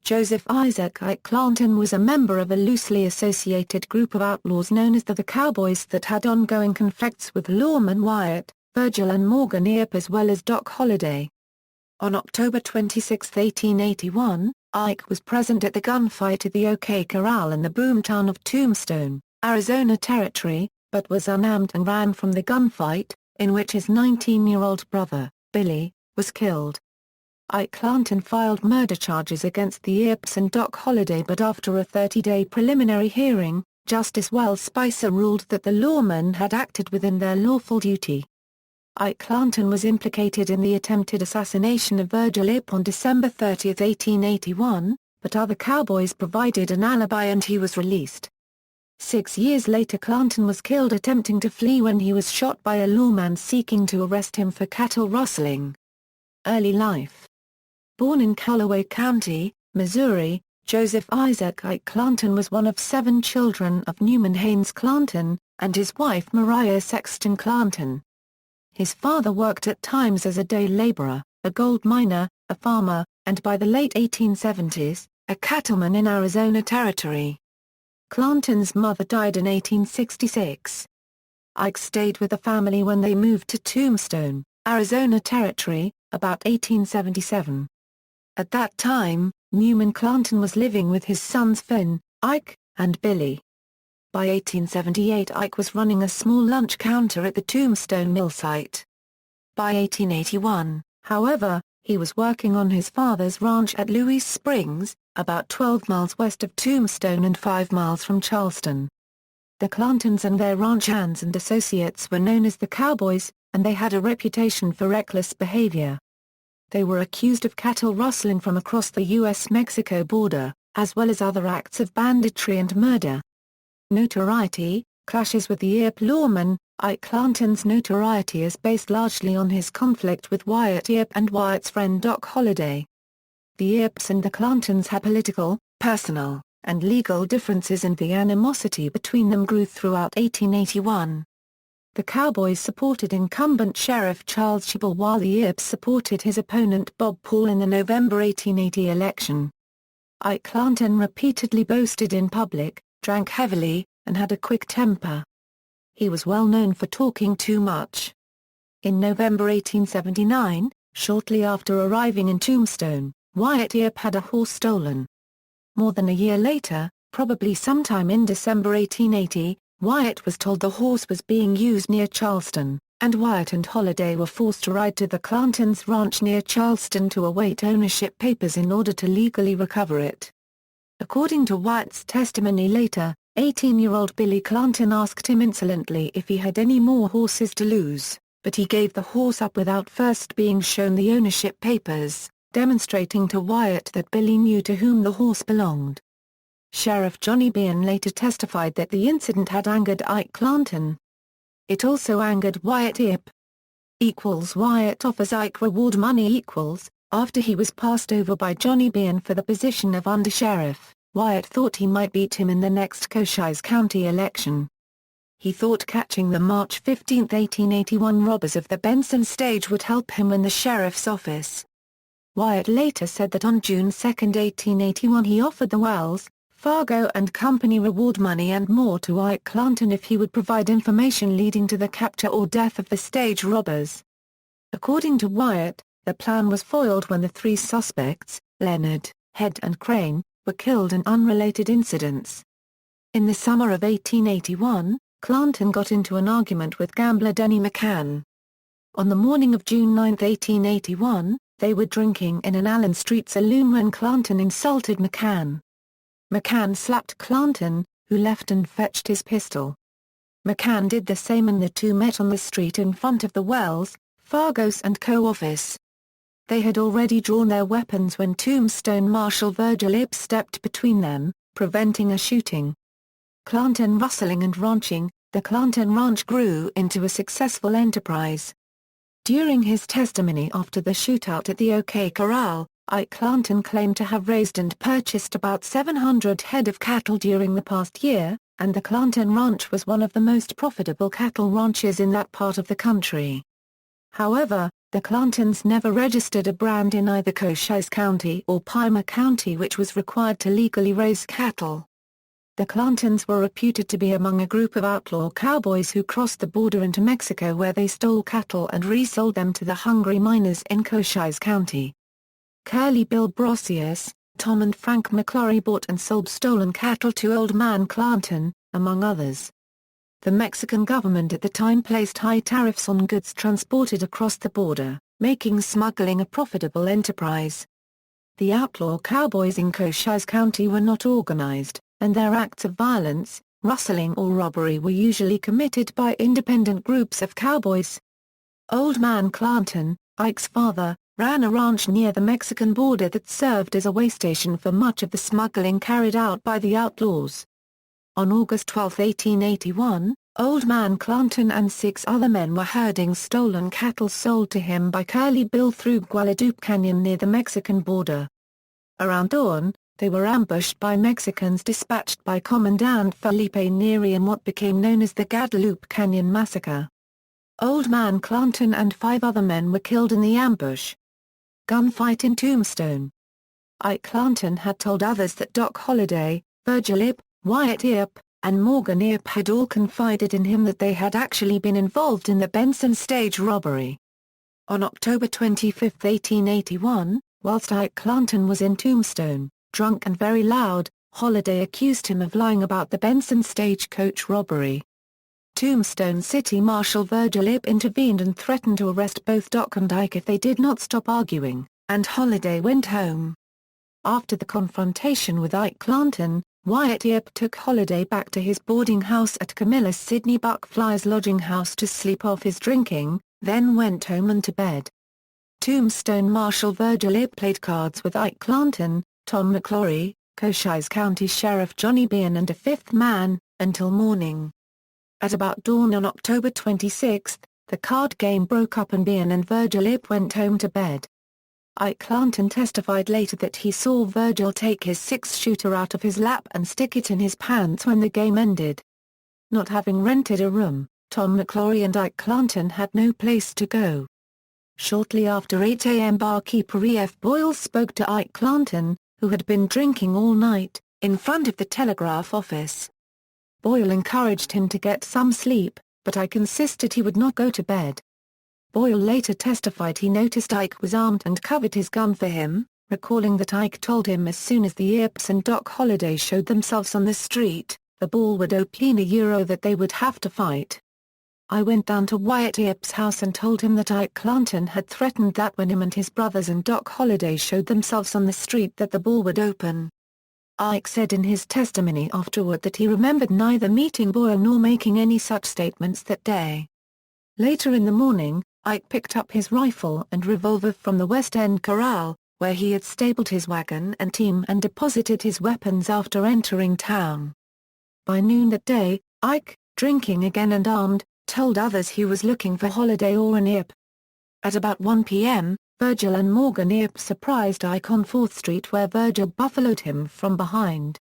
Joseph Isaac Ike Clanton was a member of a loosely associated group of outlaws known as the Cowboys that had ongoing conflicts with lawman Wyatt, Virgil and Morgan Earp as well as Doc Holliday. On October 26, 1881, Ike was present at the gunfight at the OK Corral in the boomtown of Tombstone, Arizona Territory, but was unarmed and ran from the gunfight, in which his 19-year-old brother, Billy, was killed. Ike Clanton filed murder charges against the Earps and Doc Holliday, but after a 30-day preliminary hearing, Justice Wells Spicer ruled that the lawmen had acted within their lawful duty. Ike Clanton was implicated in the attempted assassination of Virgil Earp on December 30, 1881, but other Cowboys provided an alibi and he was released. 6 years later Clanton was killed attempting to flee when he was shot by a lawman seeking to arrest him for cattle rustling. Early life. Born in Callaway County, Missouri, Joseph Isaac Ike Clanton was one of 7 children of Newman Haynes Clanton, and his wife Maria Sexton Clanton. His father worked at times as a day laborer, a gold miner, a farmer, and by the late 1870s, a cattleman in Arizona Territory. Clanton's mother died in 1866. Ike stayed with the family when they moved to Tombstone, Arizona Territory, about 1877. At that time, Newman Clanton was living with his sons Finn, Ike, and Billy. By 1878 Ike was running a small lunch counter at the Tombstone mill site. By 1881, however, he was working on his father's ranch at Louis Springs, about 12 miles west of Tombstone and 5 miles from Charleston. The Clantons and their ranch hands and associates were known as the Cowboys, and they had a reputation for reckless behavior. They were accused of cattle rustling from across the U.S.-Mexico border, as well as other acts of banditry and murder. Notoriety, clashes with the Earp lawman. Ike Clanton's notoriety is based largely on his conflict with Wyatt Earp and Wyatt's friend Doc Holliday. The Earps and the Clantons had political, personal, and legal differences, and the animosity between them grew throughout 1881. The Cowboys supported incumbent Sheriff Charles Chibble while the Earps supported his opponent Bob Paul in the November 1880 election. Ike Clanton repeatedly boasted in public, drank heavily, and had a quick temper. He was well known for talking too much. In November 1879, shortly after arriving in Tombstone, Wyatt Earp had a horse stolen. More than a year later, probably sometime in December 1880, Wyatt was told the horse was being used near Charleston, and Wyatt and Holliday were forced to ride to the Clantons' ranch near Charleston to await ownership papers in order to legally recover it. According to Wyatt's testimony later, 18-year-old Billy Clanton asked him insolently if he had any more horses to lose, but he gave the horse up without first being shown the ownership papers, demonstrating to Wyatt that Billy knew to whom the horse belonged. Sheriff Johnny Bean later testified that the incident had angered Ike Clanton. It also angered Wyatt Earp. Wyatt offers Ike reward money. After he was passed over by Johnny Bean for the position of undersheriff, Wyatt thought he might beat him in the next Cochise County election. He thought catching the March 15, 1881 robbers of the Benson stage would help him win the sheriff's office. Wyatt later said that on June 2, 1881 he offered the Wells, Fargo and Company reward money and more to Ike Clanton if he would provide information leading to the capture or death of the stage robbers. According to Wyatt, the plan was foiled when the 3 suspects, Leonard, Head and Crane, were killed in unrelated incidents. In the summer of 1881, Clanton got into an argument with gambler Denny McCann. On the morning of June 9, 1881, they were drinking in an Allen Street saloon when Clanton insulted McCann. McCann slapped Clanton, who left and fetched his pistol. McCann did the same and the two met on the street in front of the Wells, Fargo's and Co. office. They had already drawn their weapons when Tombstone Marshal Virgil Earp stepped between them, preventing a shooting. Clanton rustling and ranching. The Clanton Ranch grew into a successful enterprise. During his testimony after the shootout at the OK Corral, Ike Clanton claimed to have raised and purchased about 700 head of cattle during the past year, and the Clanton Ranch was one of the most profitable cattle ranches in that part of the country. However, The Clantons never registered a brand in either Cochise County or Pima County, which was required to legally raise cattle. The Clantons were reputed to be among a group of outlaw cowboys who crossed the border into Mexico, where they stole cattle and resold them to the hungry miners in Cochise County. Curly Bill Brocius, Tom and Frank McClory bought and sold stolen cattle to Old Man Clanton, among others. The Mexican government at the time placed high tariffs on goods transported across the border, making smuggling a profitable enterprise. The outlaw cowboys in Cochise County were not organized, and their acts of violence, rustling or robbery were usually committed by independent groups of cowboys. Old Man Clanton, Ike's father, ran a ranch near the Mexican border that served as a way station for much of the smuggling carried out by the outlaws. On August 12, 1881, Old Man Clanton and 6 other men were herding stolen cattle sold to him by Curly Bill through Guadalupe Canyon near the Mexican border. Around dawn, they were ambushed by Mexicans dispatched by Commandant Felipe Neri in what became known as the Guadalupe Canyon Massacre. Old Man Clanton and 5 other men were killed in the ambush. Gunfight in Tombstone. Ike Clanton had told others that Doc Holliday, Virgil Earp, Wyatt Earp, and Morgan Earp had all confided in him that they had actually been involved in the Benson stage robbery. On October 25, 1881, whilst Ike Clanton was in Tombstone, drunk and very loud, Holliday accused him of lying about the Benson stagecoach robbery. Tombstone City Marshal Virgil Earp intervened and threatened to arrest both Doc and Ike if they did not stop arguing, and Holliday went home. After the confrontation with Ike Clanton, Wyatt Earp took Holliday back to his boarding house at Camillus Sidney Buck Fly's lodging house to sleep off his drinking, then went home and to bed. Tombstone Marshal Virgil Earp played cards with Ike Clanton, Tom McClory, Cochise County Sheriff Johnny Bean and a 5th man, until morning. At about dawn on October 26, the card game broke up and Bean and Virgil Earp went home to bed. Ike Clanton testified later that he saw Virgil take his 6-shooter out of his lap and stick it in his pants when the game ended. Not having rented a room, Tom McClory and Ike Clanton had no place to go. Shortly after 8 a.m. barkeeper E.F. Boyle spoke to Ike Clanton, who had been drinking all night, in front of the telegraph office. Boyle encouraged him to get some sleep, but Ike insisted he would not go to bed. Boyle later testified he noticed Ike was armed and covered his gun for him, recalling that Ike told him as soon as the Earps and Doc Holliday showed themselves on the street, the ball would open that they would have to fight. I went down to Wyatt Earp's house and told him that Ike Clanton had threatened that when him and his brothers and Doc Holliday showed themselves on the street that the ball would open. Ike said in his testimony afterward that he remembered neither meeting Boyle nor making any such statements that day. Later in the morning, Ike picked up his rifle and revolver from the West End Corral, where he had stabled his wagon and team and deposited his weapons after entering town. By noon that day, Ike, drinking again and armed, told others he was looking for Holliday or an Earp. At about 1 p.m., Virgil and Morgan Earp surprised Ike on 4th Street where Virgil buffaloed him from behind.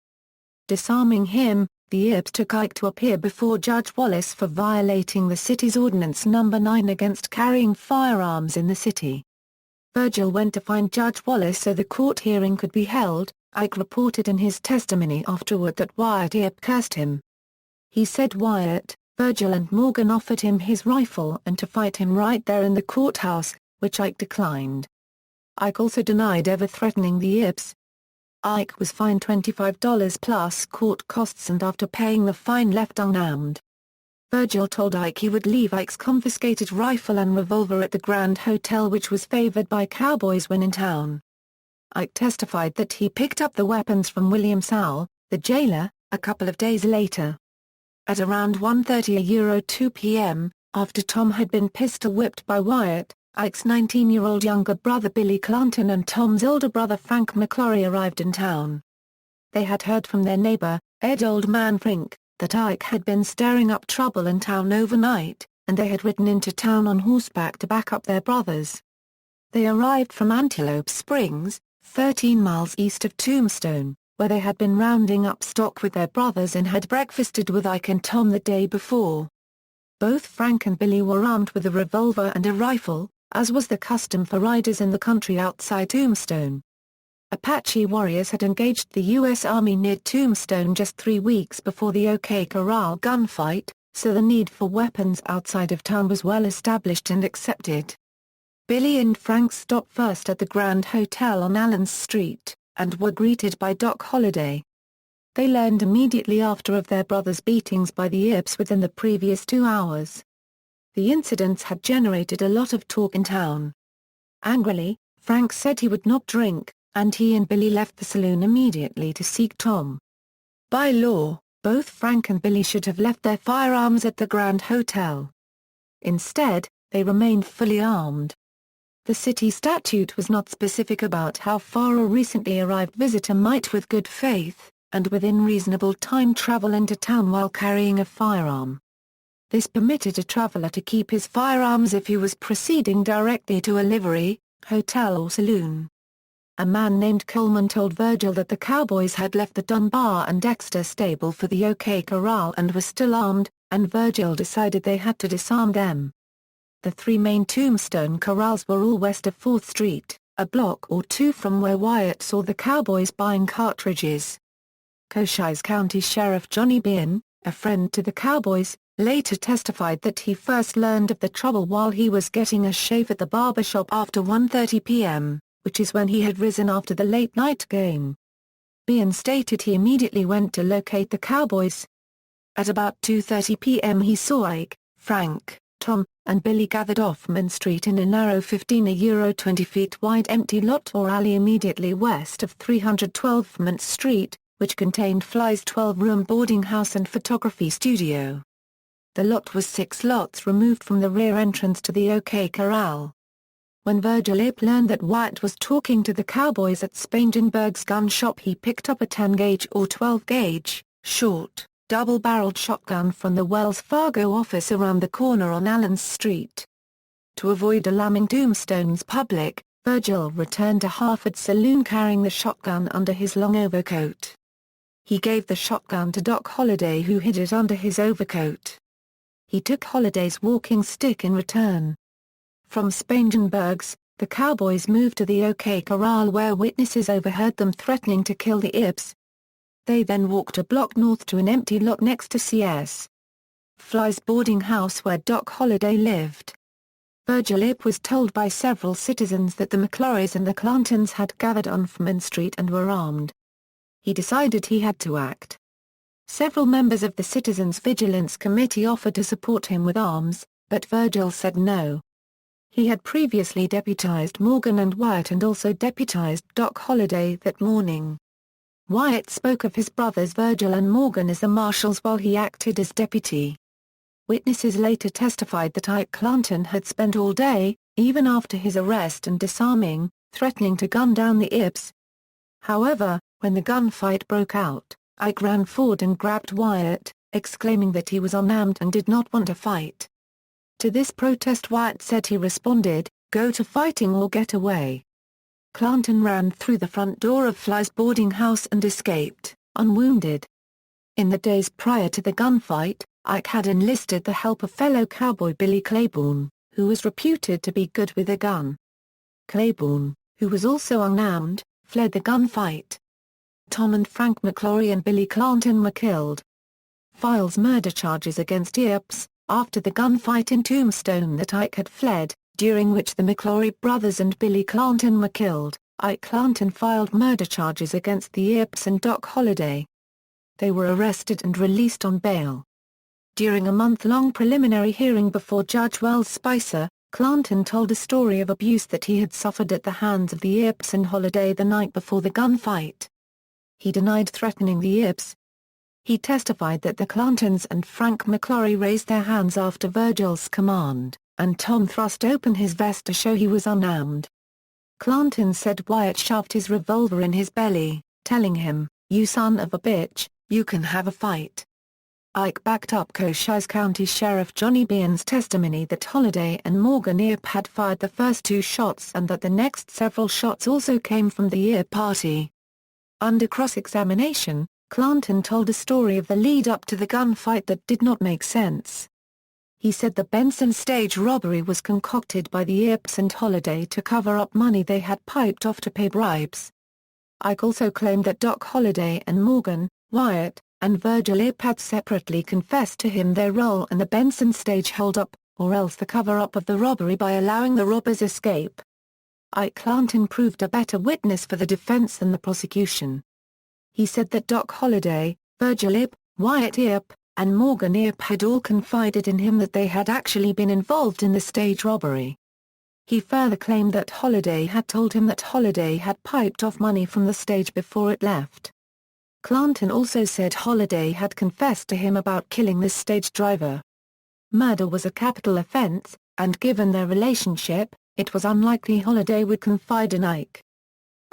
Disarming him, the Earps took Ike to appear before Judge Wallace for violating the city's Ordinance No. 9 against carrying firearms in the city. Virgil went to find Judge Wallace so the court hearing could be held. Ike reported in his testimony afterward that Wyatt Earp cursed him. He said Wyatt, Virgil and Morgan offered him his rifle and to fight him right there in the courthouse, which Ike declined. Ike also denied ever threatening the Earps. Ike was fined $25 plus court costs and after paying the fine left unarmed. Virgil told Ike he would leave Ike's confiscated rifle and revolver at the Grand Hotel, which was favored by cowboys when in town. Ike testified that he picked up the weapons from William Sowell, the jailer, a couple of days later. At around 1:30 2 p.m., after Tom had been pistol-whipped by Wyatt, Ike's 19-year-old younger brother Billy Clanton and Tom's older brother Frank McClory arrived in town. They had heard from their neighbor, Ed Old Man Frink, that Ike had been stirring up trouble in town overnight, and they had ridden into town on horseback to back up their brothers. They arrived from Antelope Springs, 13 miles east of Tombstone, where they had been rounding up stock with their brothers and had breakfasted with Ike and Tom the day before. Both Frank and Billy were armed with a revolver and a rifle, as was the custom for riders in the country outside Tombstone. Apache warriors had engaged the U.S. Army near Tombstone just 3 weeks before the OK Corral gunfight, so the need for weapons outside of town was well established and accepted. Billy and Frank stopped first at the Grand Hotel on Allen's Street, and were greeted by Doc Holliday. They learned immediately after of their brothers' beatings by the Earps within the previous 2 hours. The incidents had generated a lot of talk in town. Angrily, Frank said he would not drink, and he and Billy left the saloon immediately to seek Tom. By law, both Frank and Billy should have left their firearms at the Grand Hotel. Instead, they remained fully armed. The city statute was not specific about how far a recently arrived visitor might with good faith, and within reasonable time travel into town while carrying a firearm. This permitted a traveler to keep his firearms if he was proceeding directly to a livery, hotel or saloon. A man named Coleman told Virgil that the Cowboys had left the Dunbar and Dexter stable for the OK Corral and were still armed, and Virgil decided they had to disarm them. The 3 main Tombstone corrals were all west of 4th Street, a block or 2 from where Wyatt saw the Cowboys buying cartridges. Cochise County Sheriff Johnny Bean, a friend to the Cowboys, later testified that he first learned of the trouble while he was getting a shave at the barber shop after 1:30 p.m., which is when he had risen after the late-night game. Bean stated he immediately went to locate the Cowboys. At about 2:30 p.m. he saw Ike, Frank, Tom, and Billy gathered off Main Street in a narrow 15-20 feet wide empty lot or alley immediately west of 312 Main Street, which contained Fly's 12-room boarding house and photography studio. The lot was 6 lots removed from the rear entrance to the OK Corral. When Virgil Earp learned that Wyatt was talking to the Cowboys at Spangenberg's gun shop, he picked up a 10-gauge or 12-gauge, short, double-barreled shotgun from the Wells Fargo office around the corner on Allen's Street. To avoid alarming Tombstone's public, Virgil returned to Harford's saloon carrying the shotgun under his long overcoat. He gave the shotgun to Doc Holliday, who hid it under his overcoat. He took Holliday's walking stick in return. From Spangenberg's, the Cowboys moved to the OK Corral where witnesses overheard them threatening to kill the Earps. They then walked a block north to an empty lot next to C.S. Fly's boarding house where Doc Holliday lived. Virgil Earp was told by several citizens that the McClorys and the Clantons had gathered on Main Street and were armed. He decided he had to act. Several members of the Citizens Vigilance Committee offered to support him with arms, but Virgil said no. He had previously deputized Morgan and Wyatt and also deputized Doc Holliday that morning. Wyatt spoke of his brothers Virgil and Morgan as the marshals while he acted as deputy. Witnesses later testified that Ike Clanton had spent all day, even after his arrest and disarming, threatening to gun down the Earps. However, when the gunfight broke out, Ike ran forward and grabbed Wyatt, exclaiming that he was unarmed and did not want to fight. To this protest Wyatt said he responded, "Go to fighting or get away." Clanton ran through the front door of Fly's boarding house and escaped, unwounded. In the days prior to the gunfight, Ike had enlisted the help of fellow cowboy Billy Claiborne, who was reputed to be good with a gun. Claiborne, who was also unarmed, fled the gunfight. Tom and Frank McClory and Billy Clanton were killed. Files murder charges against Earps, after the gunfight in Tombstone that Ike had fled, during which the McClory brothers and Billy Clanton were killed. Ike Clanton filed murder charges against the Earps and Doc Holliday. They were arrested and released on bail. During a month-long preliminary hearing before Judge Wells Spicer, Clanton told a story of abuse that he had suffered at the hands of the Earps and Holliday the night before the gunfight. He denied threatening the Earps. He testified that the Clantons and Frank McClory raised their hands after Virgil's command, and Tom thrust open his vest to show he was unarmed. Clanton said Wyatt shoved his revolver in his belly, telling him, "You son of a bitch, you can have a fight." Ike backed up Cochise County Sheriff Johnny Bean's testimony that Holliday and Morgan Earp had fired the first 2 shots and that the next several shots also came from the Earp party. Under cross-examination, Clanton told a story of the lead-up to the gunfight that did not make sense. He said the Benson stage robbery was concocted by the Earps and Holliday to cover up money they had piped off to pay bribes. Ike also claimed that Doc Holliday and Morgan, Wyatt, and Virgil Earp had separately confessed to him their role in the Benson stage holdup, or else the cover-up of the robbery by allowing the robbers escape. Ike Clanton proved a better witness for the defense than the prosecution. He said that Doc Holliday, Virgil Earp, Wyatt Earp, and Morgan Earp had all confided in him that they had actually been involved in the stage robbery. He further claimed that Holliday had told him that Holliday had piped off money from the stage before it left. Clanton also said Holliday had confessed to him about killing the stage driver. Murder was a capital offense, and given their relationship, it was unlikely Holliday would confide in Ike.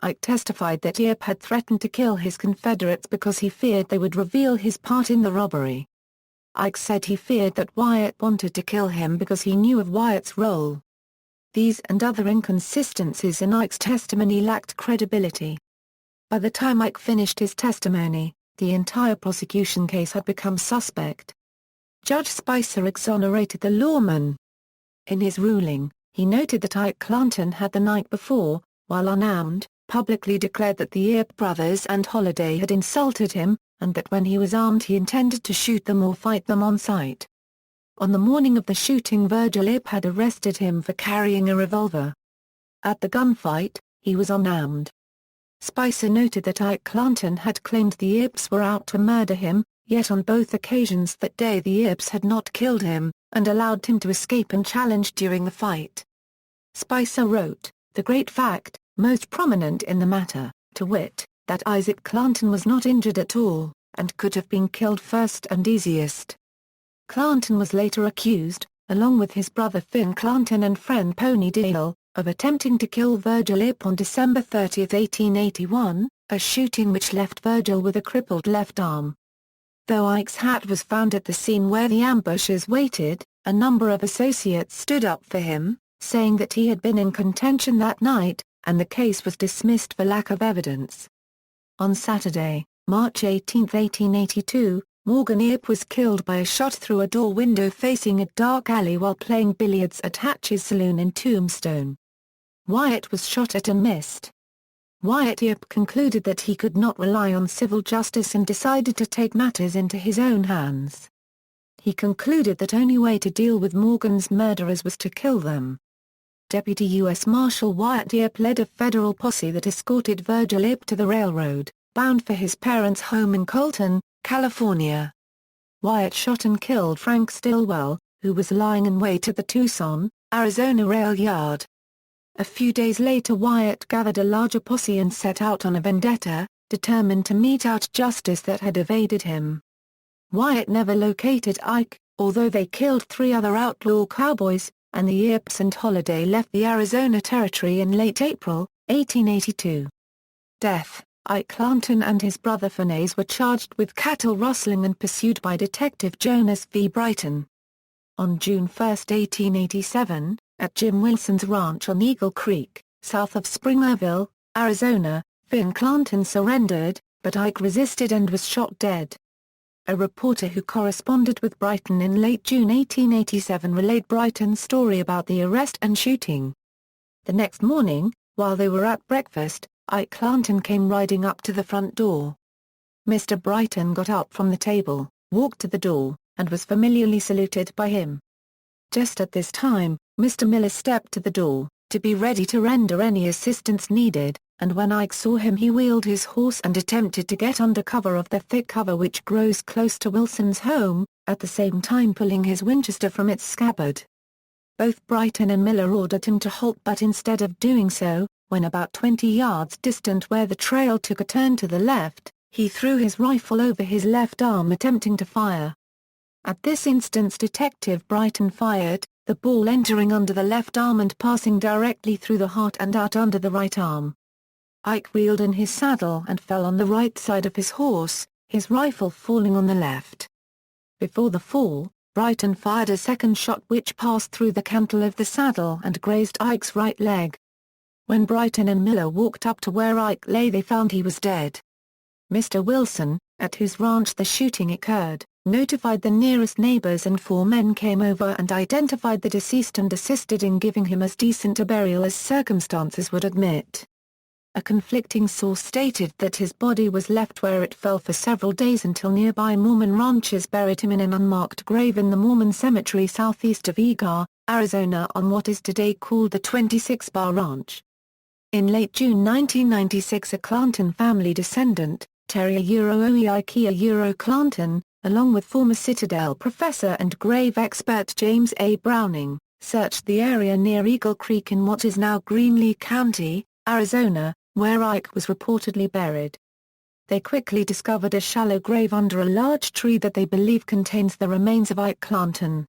Ike testified that Earp had threatened to kill his Confederates because he feared they would reveal his part in the robbery. Ike said he feared that Wyatt wanted to kill him because he knew of Wyatt's role. These and other inconsistencies in Ike's testimony lacked credibility. By the time Ike finished his testimony, the entire prosecution case had become suspect. Judge Spicer exonerated the lawman. In his ruling, he noted that Ike Clanton had the night before, while unarmed, publicly declared that the Earp brothers and Holliday had insulted him, and that when he was armed he intended to shoot them or fight them on sight. On the morning of the shooting, Virgil Earp had arrested him for carrying a revolver. At the gunfight, he was unarmed. Spicer noted that Ike Clanton had claimed the Earps were out to murder him, yet on both occasions that day the Earps had not killed him, and allowed him to escape and challenge during the fight. Spicer wrote, "The great fact, most prominent in the matter, to wit, that Isaac Clanton was not injured at all, and could have been killed first and easiest." Clanton was later accused, along with his brother Finn Clanton and friend Pony Dale, of attempting to kill Virgil Earp on December 30, 1881, a shooting which left Virgil with a crippled left arm. Though Ike's hat was found at the scene where the ambushers waited, a number of associates stood up for him, saying that he had been in contention that night, and the case was dismissed for lack of evidence. On Saturday, March 18, 1882, Morgan Earp was killed by a shot through a door window facing a dark alley while playing billiards at Hatch's Saloon in Tombstone. Wyatt was shot at and missed. Wyatt Earp concluded that he could not rely on civil justice and decided to take matters into his own hands. He concluded that only way to deal with Morgan's murderers was to kill them. Deputy U.S. Marshal Wyatt Earp led a federal posse that escorted Virgil Earp to the railroad, bound for his parents' home in Colton, California. Wyatt shot and killed Frank Stilwell, who was lying in wait at the Tucson, Arizona rail yard. A few days later Wyatt gathered a larger posse and set out on a vendetta, determined to mete out justice that had evaded him. Wyatt never located Ike, although they killed 3 other outlaw cowboys, and the Earps and Holliday left the Arizona Territory in late April, 1882. Death: Ike Clanton and his brother Phineas were charged with cattle rustling and pursued by Detective Jonas V. Brighton. On June 1, 1887, at Jim Wilson's ranch on Eagle Creek, south of Springerville, Arizona, Finn Clanton surrendered, but Ike resisted and was shot dead. A reporter who corresponded with Brighton in late June 1887 relayed Brighton's story about the arrest and shooting. The next morning, while they were at breakfast, Ike Clanton came riding up to the front door. Mr. Brighton got up from the table, walked to the door, and was familiarly saluted by him. Just at this time, Mr. Miller stepped to the door, to be ready to render any assistance needed, and when Ike saw him he wheeled his horse and attempted to get under cover of the thick cover which grows close to Wilson's home, at the same time pulling his Winchester from its scabbard. Both Brighton and Miller ordered him to halt, but instead of doing so, when about 20 yards distant where the trail took a turn to the left, he threw his rifle over his left arm attempting to fire. At this instance Detective Brighton fired, the ball entering under the left arm and passing directly through the heart and out under the right arm. Ike reeled in his saddle and fell on the right side of his horse, his rifle falling on the left. Before the fall, Brighton fired a second shot which passed through the cantle of the saddle and grazed Ike's right leg. When Brighton and Miller walked up to where Ike lay they found he was dead. Mr. Wilson, at whose ranch the shooting occurred, notified the nearest neighbors, and 4 men came over and identified the deceased and assisted in giving him as decent a burial as circumstances would admit. A conflicting source stated that his body was left where it fell for several days until nearby Mormon ranchers buried him in an unmarked grave in the Mormon cemetery southeast of Eagar, Arizona on what is today called the 26 Bar Ranch. In late June 1996, a Clanton family descendant, Terry Ike Clanton, along with former Citadel professor and grave expert James A. Browning, searched the area near Eagle Creek in what is now Greenlee County, Arizona, where Ike was reportedly buried. They quickly discovered a shallow grave under a large tree that they believe contains the remains of Ike Clanton.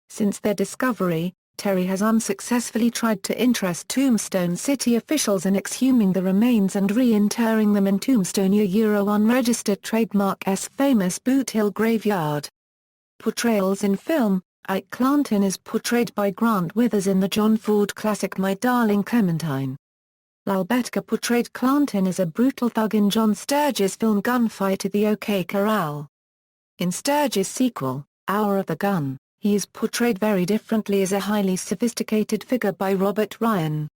Since their discovery, Terry has unsuccessfully tried to interest Tombstone city officials in exhuming the remains and reinterring them in Tombstone unregistered trademark S famous Boot Hill graveyard. Portrayals in film. Ike Clanton is portrayed by Grant Withers in the John Ford classic My Darling Clementine. Lal Betka portrayed Clanton as a brutal thug in John Sturges' film Gunfight at the OK Corral. In Sturges' sequel, Hour of the Gun, he is portrayed very differently as a highly sophisticated figure by Robert Ryan.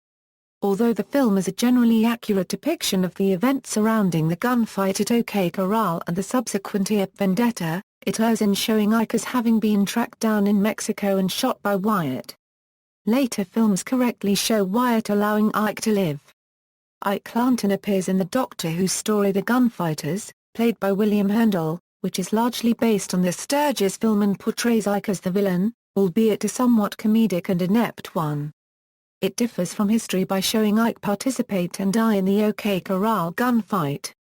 Although the film is a generally accurate depiction of the events surrounding the gunfight at OK Corral and the subsequent Earp vendetta, it errs in showing Ike as having been tracked down in Mexico and shot by Wyatt. Later films correctly show Wyatt allowing Ike to live. Ike Clanton appears in the Doctor Who story The Gunfighters, played by William Hurndall, which is largely based on the Sturges film and portrays Ike as the villain, albeit a somewhat comedic and inept one. It differs from history by showing Ike participate and die in the OK Corral gunfight.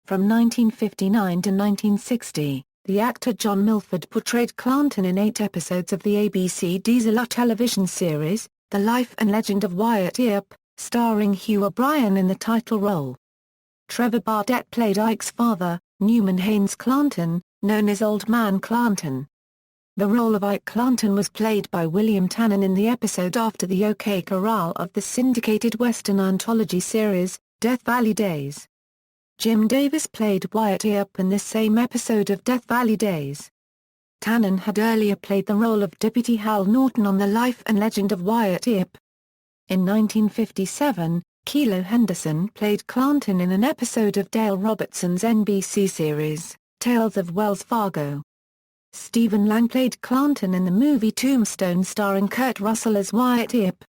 From 1959 to 1960, the actor John Milford portrayed Clanton in 8 episodes of the ABC Diesel television series, The Life and Legend of Wyatt Earp, starring Hugh O'Brien in the title role. Trevor Bardette played Ike's father, Newman Haynes Clanton, known as Old Man Clanton. The role of Ike Clanton was played by William Tannen in the episode after the OK Corral of the syndicated Western anthology series, Death Valley Days. Jim Davis played Wyatt Earp in this same episode of Death Valley Days. Tannen had earlier played the role of Deputy Hal Norton on The Life and Legend of Wyatt Earp. In 1957, Kilo Henderson played Clanton in an episode of Dale Robertson's NBC series, Tales of Wells Fargo. Stephen Lang played Clanton in the movie Tombstone starring Kurt Russell as Wyatt Earp.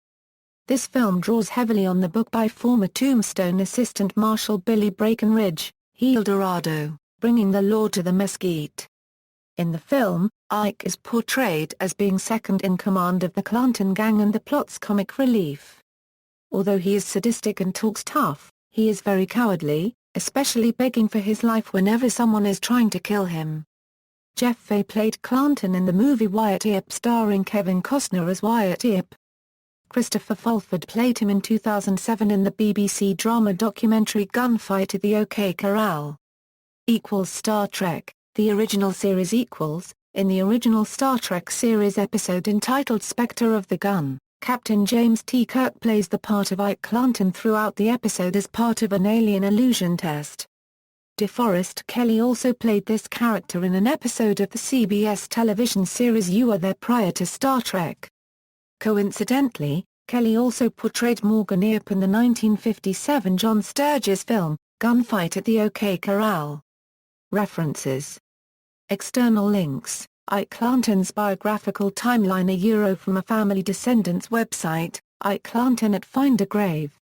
This film draws heavily on the book by former Tombstone Assistant Marshal Billy Breckenridge, El Dorado, Bringing the Law to the Mesquite. In the film, Ike is portrayed as being second in command of the Clanton gang and the plot's comic relief. Although he is sadistic and talks tough, he is very cowardly, especially begging for his life whenever someone is trying to kill him. Jeff Fay played Clanton in the movie Wyatt Earp starring Kevin Costner as Wyatt Earp. Christopher Fulford played him in 2007 in the BBC drama documentary Gunfight at the OK Corral. Star Trek, the original series. In the original Star Trek series episode entitled Spectre of the Gun, Captain James T. Kirk plays the part of Ike Clanton throughout the episode as part of an alien illusion test. DeForest Kelley also played this character in an episode of the CBS television series You Are There prior to Star Trek. Coincidentally, Kelley also portrayed Morgan Earp in the 1957 John Sturges film, Gunfight at the OK Corral. References. External links: Ike Clanton's biographical timeline from a family descendants website, Ike Clanton at Find a Grave.